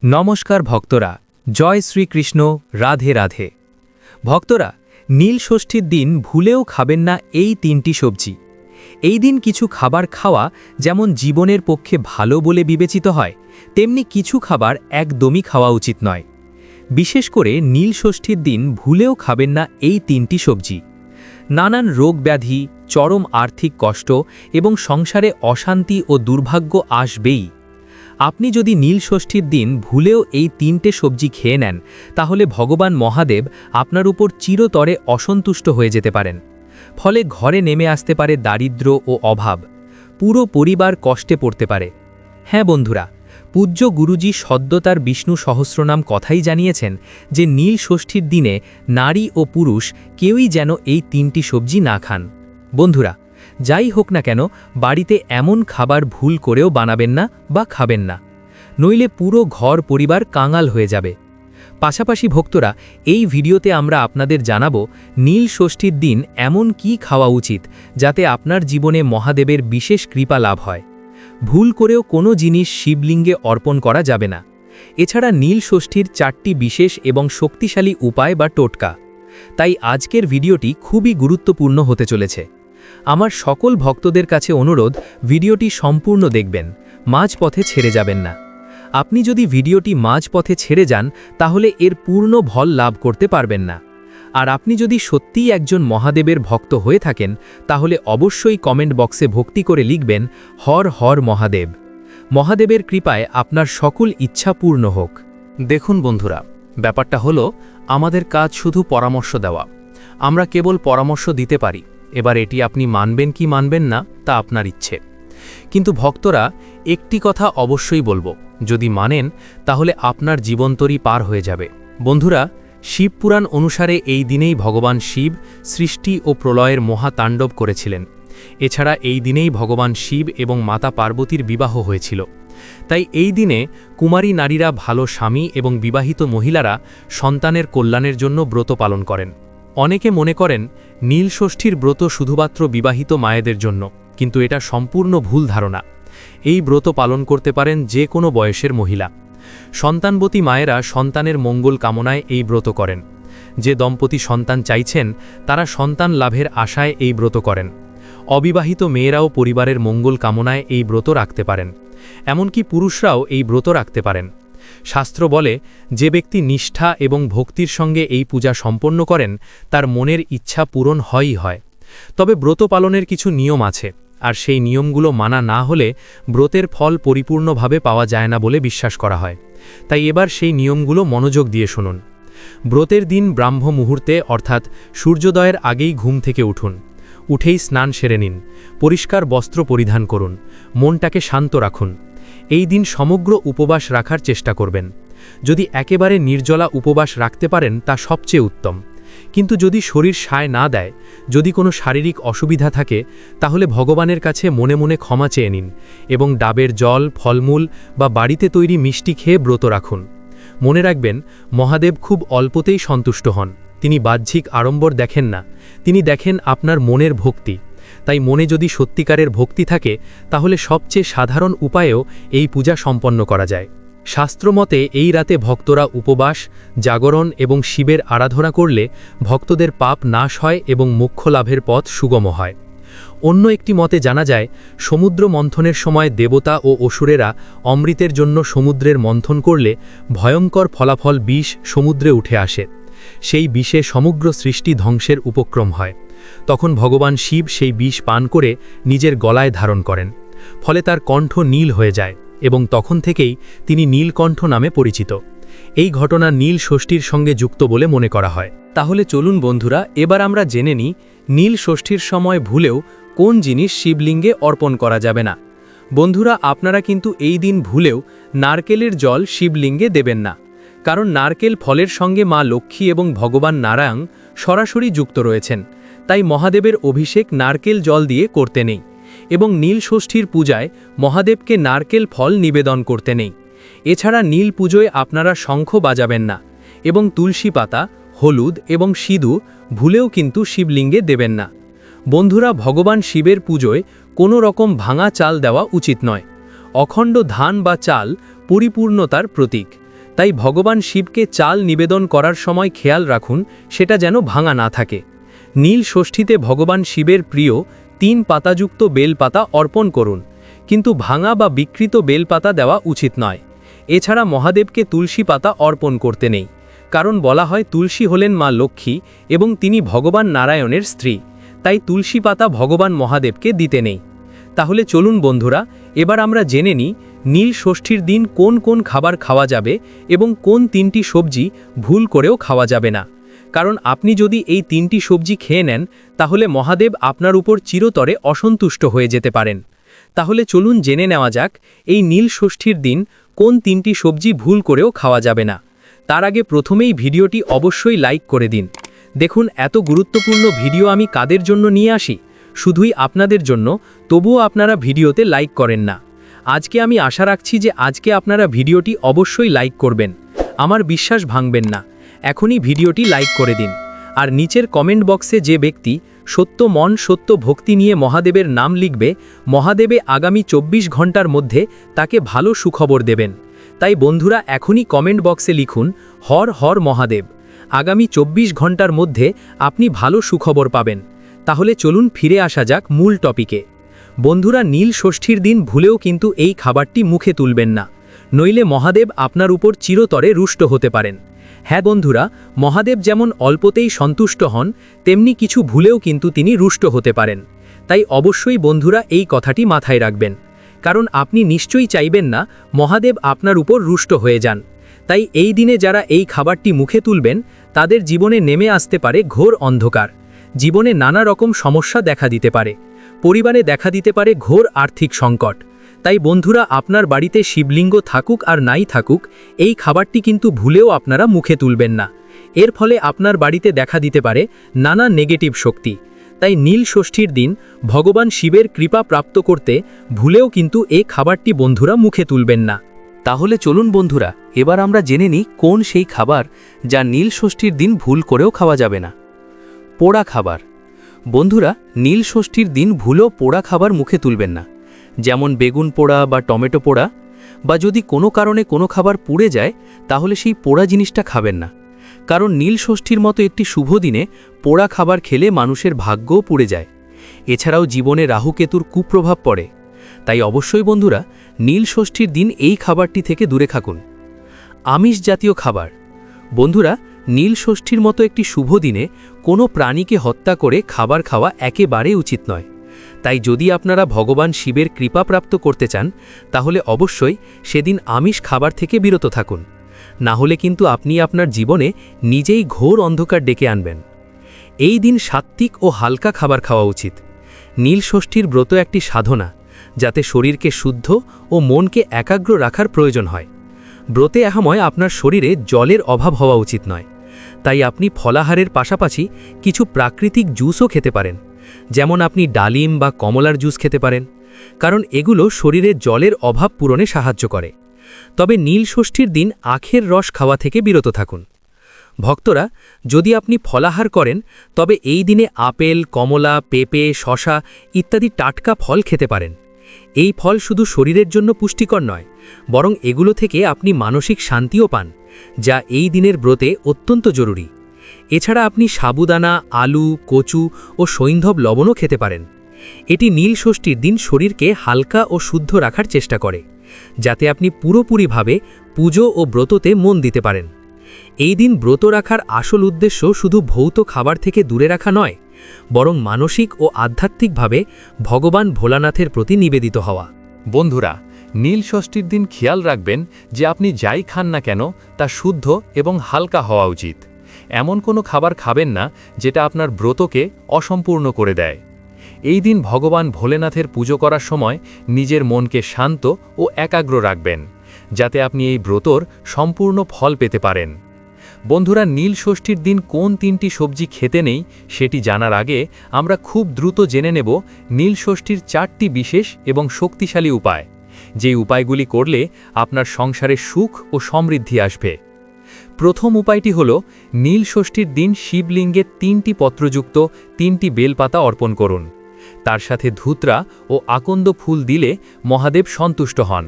নমস্কার ভক্তরা, জয় শ্রীকৃষ্ণ, রাধে রাধে। ভক্তরা, নীল ষষ্ঠীর দিন ভুলেও খাবেন না এই তিনটি সবজি। এই দিন কিছু খাবার খাওয়া যেমন জীবনের পক্ষে ভালো বলে বিবেচিত হয়, তেমনি কিছু খাবার একদমই খাওয়া উচিত নয়। বিশেষ করে নীল ষষ্ঠীর দিন ভুলেও খাবেন না এই তিনটি সবজি। নানান রোগ ব্যাধি, চরম আর্থিক কষ্ট এবং সংসারে অশান্তি ও দুর্ভাগ্য আসবেই। আপনি যদি নীল ষষ্ঠীর দিন ভুলেও এই তিনটে সবজি খেয়ে নেন, তাহলে ভগবান মহাদেব আপনার উপর চিরতরে অসন্তুষ্ট হয়ে যেতে পারেন। ফলে ঘরে নেমে আসতে পারে দারিদ্র্য ও অভাব, পুরো পরিবার কষ্টে পড়তে পারে। হ্যাঁ বন্ধুরা, পূজ্য গুরুজি সদ্য তার বিষ্ণু সহস্রনাম কথাই জানিয়েছেন যে নীল ষষ্ঠীর দিনে নারী ও পুরুষ কেউই যেন এই তিনটি সবজি না খান। বন্ধুরা, যাই হোক না কেন, বাড়িতে এমন খাবার ভুল করেও বানাবেন না বা খাবেন না, নইলে পুরো ঘর পরিবার কাঙাল হয়ে যাবে। পাশাপাশি ভক্তরা, এই ভিডিওতে আমরা আপনাদের জানাবো নীল ষষ্ঠীর দিন এমন কি খাওয়া উচিত যাতে আপনার জীবনে মহাদেবের বিশেষ কৃপা লাভ হয়। ভুল করেও কোনো জিনিস শিবলিঙ্গে অর্পণ করা যাবে না। এছাড়া নীল ষষ্ঠীর 4টি বিশেষ এবং শক্তিশালী উপায় বা টোটকা। তাই আজকের ভিডিওটি খুবই গুরুত্বপূর্ণ হতে চলেছে। আমার সকল ভক্তদের কাছে অনুরোধ, ভিডিওটি সম্পূর্ণ দেখবেন, মাঝপথে ছেড়ে যাবেন না। আপনি যদি ভিডিওটি মাঝপথে ছেড়ে যান, তাহলে এর পূর্ণ ফল লাভ করতে পারবেন না। আর আপনি যদি সত্যিই একজন মহাদেবের ভক্ত হয়ে থাকেন, তাহলে অবশ্যই কমেন্ট বক্সে ভক্তি করে লিখবেন, হর হর মহাদেব। মহাদেবের কৃপায় আপনার সকল ইচ্ছা পূর্ণ হোক। দেখুন বন্ধুরা, ব্যাপারটা হলো আমাদের কাজ শুধু পরামর্শ দেওয়া। আমরা কেবল পরামর্শ দিতে পারি। এবার এটি আপনি মানবেন কি মানবেন না তা আপনার ইচ্ছে। কিন্তু ভক্তরা, একটি কথা অবশ্যই বলবো, যদি মানেন তাহলে আপনার জীবনতরী পার হয়ে যাবে। বন্ধুরা, শিবপুরাণ অনুসারে এই দিনেই ভগবান শিব সৃষ্টি ও প্রলয়ের মহাতাণ্ডব করেছিলেন। এছাড়া এই দিনেই ভগবান শিব এবং মাতা পার্বতীর বিবাহ হয়েছিল। তাই এই দিনে কুমারী নারীরা ভালো স্বামী এবং বিবাহিত মহিলারা সন্তানের কল্যাণের জন্য ব্রত পালন করেন। অনেকে মনে করেন নীল ষষ্ঠীর ব্রত শুধুমাত্র বিবাহিত মায়েদের জন্য, কিন্তু এটা সম্পূর্ণ ভুল ধারণা। এই ব্রত পালন করতে পারেন যে কোনো বয়সের মহিলা। সন্তানবতী মায়েরা সন্তানের মঙ্গল কামনায় এই ব্রত করেন। যে দম্পতি সন্তান চাইছেন, তারা সন্তান লাভের আশায় এই ব্রত করেন। অবিবাহিত মেয়েরাও পরিবারের মঙ্গল কামনায় এই ব্রত রাখতে পারেন। এমনকি পুরুষরাও এই ব্রত রাখতে পারেন। শাস্ত্র বলে, যে ব্যক্তি নিষ্ঠা এবং ভক্তির সঙ্গে এই পূজা সম্পন্ন করেন, তার মনের ইচ্ছা পূরণ হয়ই হয়। তবে ব্রত পালনের কিছু নিয়ম আছে, আর সেই নিয়মগুলো মানা না হলে ব্রতের ফল পরিপূর্ণভাবে পাওয়া যায় না বলে বিশ্বাস করা হয়। তাই এবার সেই নিয়মগুলো মনোযোগ দিয়ে শুনুন। ব্রতের দিন ব্রাহ্ম মুহূর্তে অর্থাৎ সূর্যোদয়ের আগেই ঘুম থেকে উঠুন। উঠেই স্নান সেরে নিন, পরিষ্কার বস্ত্র পরিধান করুন, মনটাকে শান্ত রাখুন। এই দিন সমগ্র উপবাস রাখার চেষ্টা করবেন। যদি একেবারে নির্জলা উপবাস রাখতে পারেন তা সবচেয়ে উত্তম। কিন্তু যদি শরীর সায় না দেয়, যদি কোনো শারীরিক অসুবিধা থাকে, তাহলে ভগবানের কাছে মনে মনে ক্ষমা চেয়ে নিন এবং ডাবের জল, ফলমূল বা বাড়িতে তৈরি মিষ্টি খেয়ে ব্রত রাখুন। মনে রাখবেন, মহাদেব খুব অল্পতেই সন্তুষ্ট হন। তিনি বাহ্যিক আড়ম্বর দেখেন না, তিনি দেখেন আপনার মনের ভক্তি। তাই মনে যদি সত্যিকারের ভক্তি থাকে, তাহলে সবচেয়ে সাধারণ উপায়েও এই পূজা সম্পন্ন করা যায়। শাস্ত্রমতে এই রাতে ভক্তরা উপবাস, জাগরণ এবং শিবের আরাধনা করলে ভক্তদের পাপ নাশ হয় এবং মোক্ষ লাভের পথ সুগম হয়। অন্য একটি মতে জানা যায়, সমুদ্র মন্থনের সময় দেবতা ও অসুরেরা অমৃতের জন্য সমুদ্রের মন্থন করলে ভয়ঙ্কর ফলাফল বিষ সমুদ্রে উঠে আসে। সেই বিষে সমগ্র সৃষ্টি ধ্বংসের উপক্রম হয়। তখন ভগবান শিব সেই বিষ পান করে নিজের গলায় ধারণ করেন। ফলে তার কণ্ঠ নীল হয়ে যায় এবং তখন থেকেই তিনি নীলকণ্ঠ নামে পরিচিত। এই ঘটনা নীল ষষ্ঠীর সঙ্গে যুক্ত বলে মনে করা হয়। তাহলে চলুন বন্ধুরা, এবার আমরা জেনে নিই নীল ষষ্ঠীর সময় ভুলেও কোন জিনিস শিবলিঙ্গে অর্পণ করা যাবে না। বন্ধুরা, আপনারা কিন্তু এই দিন ভুলেও নারকেলের জল শিবলিঙ্গে দেবেন না, কারণ নারকেল ফলের সঙ্গে মা লক্ষ্মী এবং ভগবান নারায়ণ সরাসরি যুক্ত রয়েছেন। তাই মহাদেবের অভিষেক নারকেল জল দিয়ে করতে নেই এবং নীল ষষ্ঠীর পূজায় মহাদেবকে নারকেল ফল নিবেদন করতে নেই। এছাড়া নীল পুজোয় আপনারা শঙ্খ বাজাবেন না এবং তুলসী পাতা, হলুদ এবং সিঁদু ভুলেও কিন্তু শিবলিঙ্গে দেবেন না। বন্ধুরা, ভগবান শিবের পুজোয় কোনো রকম ভাঙা চাল দেওয়া উচিত নয়। অখণ্ড ধান বা চাল পরিপূর্ণতার প্রতীক, তাই ভগবান শিবকে চাল নিবেদন করার সময় খেয়াল রাখুন সেটা যেন ভাঙা না থাকে। নীল ষষ্ঠীতে ভগবান শিবের প্রিয় 3 পাতাযুক্ত বেলপাতা অর্পণ করুন, কিন্তু ভাঙা বা বিকৃত বেলপাতা দেওয়া উচিত নয়। এছাড়া মহাদেবকে তুলসী পাতা অর্পণ করতে নেই, কারণ বলা হয় তুলসী হলেন মা লক্ষ্মী এবং তিনি ভগবান নারায়ণের স্ত্রী, তাই তুলসী পাতা ভগবান মহাদেবকে দিতে নেই। তাহলে চলুন বন্ধুরা, এবার আমরা জেনে নিই নীল ষষ্ঠীর দিন কোন কোন খাবার খাওয়া যাবে এবং কোন 3টি সবজি ভুল করেও খাওয়া যাবে না। কারণ আপনি যদি এই 3টি সবজি খেয়ে নেন তাহলে মহাদেব আপনার উপর চিরতরে অসন্তুষ্ট হয়ে যেতে পারেন। তাহলে চলুন জেনে নেওয়া যাক এই নীল ষষ্ঠীর দিন কোন 3টি সবজি ভুল করেও খাওয়া যাবে না। তার আগে প্রথমেই ভিডিওটি অবশ্যই লাইক করে দিন। দেখুন, এত গুরুত্বপূর্ণ ভিডিও আমি কাদের জন্য নিয়ে আসি? শুধুই আপনাদের জন্য, তবুও আপনারা ভিডিওতে লাইক করেন না। আজকে আমি আশা রাখছি যে আজকে আপনারা ভিডিওটি অবশ্যই লাইক করবেন। আমার বিশ্বাস ভাঙবেন না, এখনই ভিডিওটি লাইক করে দিন। আর নিচের কমেন্ট বক্সে যে ব্যক্তি সত্য মন সত্য ভক্তি নিয়ে মহাদেবের নাম লিখবে, মহাদেবে আগামী 24 ঘন্টার মধ্যে তাকে ভালো সুখবর দেবেন। তাই বন্ধুরা, এখনই কমেন্ট বক্সে লিখুন হর হর মহাদেব। আগামী 24 ঘন্টার মধ্যে আপনি ভালো সুখবর পাবেন। তাহলে চলুন ফিরে আসা যাক মূল টপিকে। বন্ধুরা, নীল ষষ্ঠীর দিন ভুলেও কিন্তু এই খাবারটি মুখে তুলবেন না, নইলে মহাদেব আপনার উপর চিরতরে রুষ্ট হতে পারেন। হ্যাঁ বন্ধুরা, মহাদেব যেমন অল্পতেই সন্তুষ্ট হন, তেমনি কিছু ভুলেও কিন্তু তিনি রুষ্ট হতে পারেন। তাই অবশ্যই বন্ধুরা এই কথাটি মাথায় রাখবেন, কারণ আপনি নিশ্চয়ই চাইবেন না মহাদেব আপনার উপর রুষ্ট হয়ে যান। তাই এই দিনে যারা এই খাবারটি মুখে তুলবেন তাদের জীবনে নেমে আসতে পারে ঘোর অন্ধকার। জীবনে নানা রকম সমস্যা দেখা দিতে পারে, পরিবারে দেখা দিতে পারে ঘোর আর্থিক সংকট। তাই বন্ধুরা, আপনার বাড়িতে শিবলিঙ্গ থাকুক আর নাই থাকুক, এই খাবারটি কিন্তু ভুলেও আপনারা মুখে তুলবেন না। এর ফলে আপনার বাড়িতে দেখা দিতে পারে নানা নেগেটিভ শক্তি। তাই নীল ষষ্ঠীর দিন ভগবান শিবের কৃপা প্রাপ্ত করতে ভুলেও কিন্তু এই খাবারটি বন্ধুরা মুখে তুলবেন না। তাহলে চলুন বন্ধুরা, এবার আমরা জেনে নিই কোন সেই খাবার যা নীল ষষ্ঠীর দিন ভুল করেও খাওয়া যাবে না। পোড়া খাবার। বন্ধুরা, নীল ষষ্ঠীর দিন ভুলেও পোড়া খাবার মুখে তুলবেন না, যেমন বেগুন পোড়া বা টমেটো পোড়া, বা যদি কোনো কারণে কোনো খাবার পুড়ে যায় তাহলে সেই পোড়া জিনিসটা খাবেন না। কারণ নীল ষষ্ঠীর মতো একটি শুভ দিনে পোড়া খাবার খেলে মানুষের ভাগ্যও পুড়ে যায়। এছাড়াও জীবনে রাহুকেতুর কুপ্রভাব পড়ে। তাই অবশ্যই বন্ধুরা, নীল ষষ্ঠীর দিন এই খাবারটি থেকে দূরে থাকুন। আমিষ জাতীয় খাবার। বন্ধুরা, নীল ষষ্ঠীর মতো একটি শুভ দিনে কোনো প্রাণীকে হত্যা করে খাবার খাওয়া একেবারে উচিত নয়। তাই যদি আপনারা ভগবান শিবের কৃপা প্রাপ্ত করতে চান তাহলে অবশ্যই সেদিন আমিষ খাবার থেকে বিরত থাকুন, না হলে কিন্তু আপনি আপনার জীবনে নিজেই ঘোর অন্ধকার ডেকে আনবেন। এই দিন সাত্ত্বিক ও হালকা খাবার খাওয়া উচিত। নীল ষষ্ঠীর ব্রত একটি সাধনা, যাতে শরীরকে শুদ্ধ ও মনকে একাগ্র রাখার প্রয়োজন হয়। ব্রতে এসময় আপনার শরীরে জলের অভাব হওয়া উচিত নয়। তাই আপনি ফলাহারের পাশাপাশি কিছু প্রাকৃতিক জুসও খেতে পারেন, যেমন আপনি ডালিম বা কমলার জুস খেতে পারেন, কারণ এগুলো শরীরে জলের অভাব পূরণে সাহায্য করে। তবে নীল ষষ্ঠীর দিন আখের রস খাওয়া থেকে বিরত থাকুন। ভক্তরা, যদি আপনি ফলাহার করেন তবে এই দিনে আপেল, কমলা, পেঁপে, শসা ইত্যাদি টাটকা ফল খেতে পারেন। এই ফল শুধু শরীরের জন্য পুষ্টিকর নয়, বরং এগুলো থেকে আপনি মানসিক শান্তিও পান, যা এই দিনের ব্রতে অত্যন্ত জরুরি। এছাড়া আপনি সাবুদানা, আলু, কচু ও সৈন্ধব লবণও খেতে পারেন। এটি নীল ষষ্ঠীর দিন শরীরকে হালকা ও শুদ্ধ রাখার চেষ্টা করে, যাতে আপনি পুরোপুরিভাবে পুজো ও ব্রততে মন দিতে পারেন। এই দিন ব্রত রাখার আসল উদ্দেশ্য শুধু ভৌত খাবার থেকে দূরে রাখা নয়, বরং মানসিক ও আধ্যাত্মিকভাবে ভগবান ভোলানাথের প্রতি নিবেদিত হওয়া। বন্ধুরা, নীল ষষ্ঠীর দিন খেয়াল রাখবেন যে আপনি যাই খান না কেন তা শুদ্ধ এবং হালকা হওয়া উচিত। এমন কোনো খাবার খাবেন না যেটা আপনার ব্রতকে অসম্পূর্ণ করে দেয়। এই দিন ভগবান ভোলেনাথের পুজো করার সময় নিজের মনকে শান্ত ও একাগ্র রাখবেন, যাতে আপনি এই ব্রতর সম্পূর্ণ ফল পেতে পারেন। বন্ধুরা, নীল ষষ্ঠীর দিন কোন 3টি সবজি খেতে নেই সেটি জানার আগে আমরা খুব দ্রুত জেনে নেব নীল ষষ্ঠীর 4টি বিশেষ এবং শক্তিশালী উপায়, যে উপায়গুলি করলে আপনার সংসারে সুখ ও সমৃদ্ধি আসবে। প্রথম উপায়টি হল নীল ষষ্ঠীর দিন শিবলিঙ্গে 3টি পত্রযুক্ত 3টি বেলপাতা অর্পণ করুন। তার সাথে ধুতরা ও আকন্দ ফুল দিলে মহাদেব সন্তুষ্ট হন।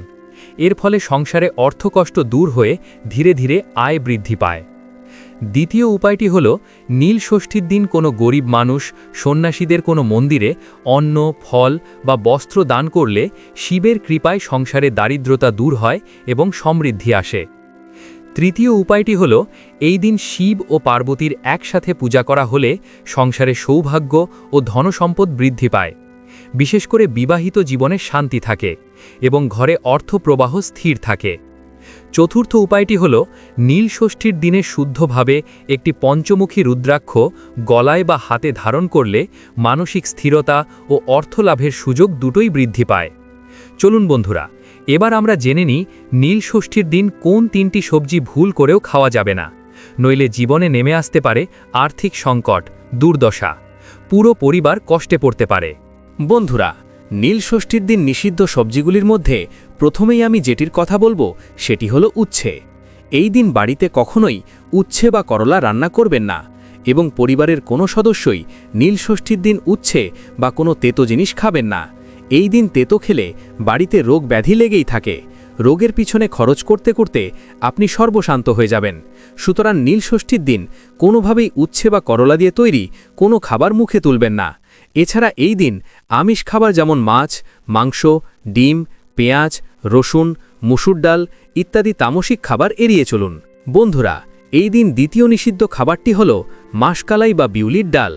এর ফলে সংসারে অর্থকষ্ট দূর হয়ে ধীরে ধীরে আয় বৃদ্ধি পায়। দ্বিতীয় উপায়টি হল নীল ষষ্ঠীর দিন কোনো গরিব মানুষ, সন্ন্যাসীদের কোনো মন্দিরে অন্ন, ফল বা বস্ত্র দান করলে শিবের কৃপায় সংসারে দারিদ্রতা দূর হয় এবং সমৃদ্ধি আসে। তৃতীয় উপায়টি হল এই দিন শিব ও পার্বতীর একসাথে পূজা করা হলে সংসারে সৌভাগ্য ও ধনসম্পদ বৃদ্ধি পায়, বিশেষ করে বিবাহিত জীবনে শান্তি থাকে এবং ঘরে অর্থপ্রবাহ স্থির থাকে। চতুর্থ উপায়টি হল নীল ষষ্ঠীর দিনে শুদ্ধভাবে একটি পঞ্চমুখী রুদ্রাক্ষ গলায় বা হাতে ধারণ করলে মানসিক স্থিরতা ও অর্থলাভের সুযোগ দুটোই বৃদ্ধি পায়। চলুন বন্ধুরা, এবার আমরা জেনে নিই নীল ষষ্ঠীর দিন কোন 3টি সবজি ভুল করেও খাওয়া যাবে না, নইলে জীবনে নেমে আসতে পারে আর্থিক সংকট, দুর্দশা, পুরো পরিবার কষ্টে পড়তে পারে। বন্ধুরা, নীল ষষ্ঠীর দিন নিষিদ্ধ সবজিগুলির মধ্যে প্রথমেই আমি যেটির কথা বলবো সেটি হলো উচ্ছে। এই দিন বাড়িতে কখনোই উচ্ছে বা করলা রান্না করবেন না এবং পরিবারের কোনো সদস্যই নীল ষষ্ঠীর দিন উচ্ছে বা কোনো তেতো জিনিস খাবেন না। এই দিন তেতো খেলে বাড়িতে রোগ ব্যাধি লেগেই থাকে। রোগের পিছনে খরচ করতে করতে আপনি সর্বশান্ত হয়ে যাবেন। সুতরাং নীল ষষ্ঠীর দিন কোনোভাবেই উচ্ছে বা করলা দিয়ে তৈরি কোনো খাবার মুখে তুলবেন না। এছাড়া এই দিন আমিষ খাবার যেমন মাছ, মাংস, ডিম, পেঁয়াজ, রসুন, মুসুর ডাল ইত্যাদি তামসিক খাবার এড়িয়ে চলুন। বন্ধুরা, এই দিন দ্বিতীয় নিষিদ্ধ খাবারটি হল মাসকালাই বা বিউলির ডাল।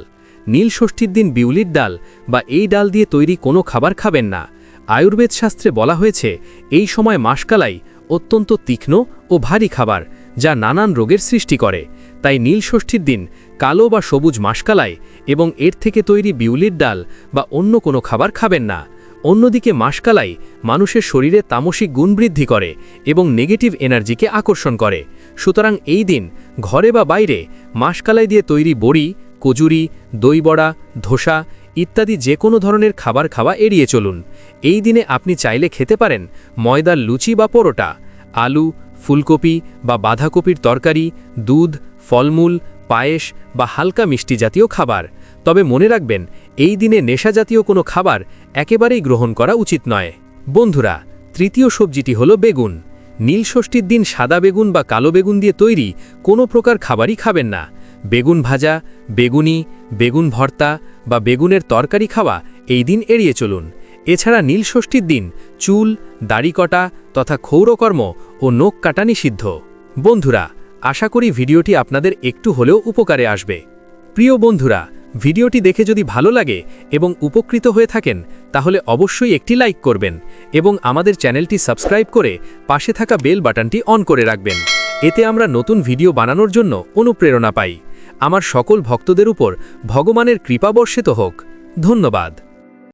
নীল ষষ্ঠীর দিন বিউলির ডাল বা এই ডাল দিয়ে তৈরি কোনো খাবার খাবেন না। আয়ুর্বেদ শাস্ত্রে বলা হয়েছে এই সময় মাসকালাই অত্যন্ত তীক্ষ্ণ ও ভারী খাবার, যা নানান রোগের সৃষ্টি করে। তাই নীল ষষ্ঠীর দিন কালো বা সবুজ মাসকালাই এবং এর থেকে তৈরি বিউলির ডাল বা অন্য কোনো খাবার খাবেন না। অন্যদিকে মাসকালাই মানুষের শরীরে তামসিক গুণ বৃদ্ধি করে এবং নেগেটিভ এনার্জিকে আকর্ষণ করে। সুতরাং এই দিন ঘরে বা বাইরে মাসকালাই দিয়ে তৈরি বড়ি, কচুরি, দই বড়া, ধোসা ইত্যাদি যে কোনো ধরনের খাবার খাওয়া এড়িয়ে চলুন। এই দিনে আপনি চাইলে খেতে পারেন ময়দার লুচি বা পরোটা, আলু, ফুলকপি বা বাঁধাকপির তরকারি, দুধ, ফলমূল, পায়েস বা হালকা মিষ্টি জাতীয় খাবার। তবে মনে রাখবেন, এই দিনে নেশা জাতীয় কোনো খাবার একেবারেই গ্রহণ করা উচিত নয়। বন্ধুরা, তৃতীয় সবজিটি হলো বেগুন। নীল ষষ্ঠীর দিন সাদা বেগুন বা কালো বেগুন দিয়ে তৈরি কোনো প্রকার খাবারই খাবেন না। বেগুন ভাজা, বেগুনি, বেগুন ভর্তা বা বেগুনের তরকারি খাওয়া এই দিন এড়িয়ে চলুন। এছাড়া নীল ষষ্ঠীর দিন চুল, দাড়ি কটা তথা ক্ষৌরকর্ম ও নখ কাটা নিষিদ্ধ। বন্ধুরা, আশা করি ভিডিওটি আপনাদের একটু হলেও উপকারে আসবে। প্রিয় বন্ধুরা, ভিডিওটি দেখে যদি ভালো লাগে এবং উপকৃত হয়ে থাকেন তাহলে অবশ্যই একটি লাইক করবেন এবং আমাদের চ্যানেলটি সাবস্ক্রাইব করে পাশে থাকা বেল বাটনটি অন করে রাখবেন। এতে আমরা নতুন ভিডিও বানানোর জন্য অনুপ্রেরণা পাই। আমার সকল ভক্তদের উপর ভগবানের কৃপা বর্ষিত হোক। ধন্যবাদ।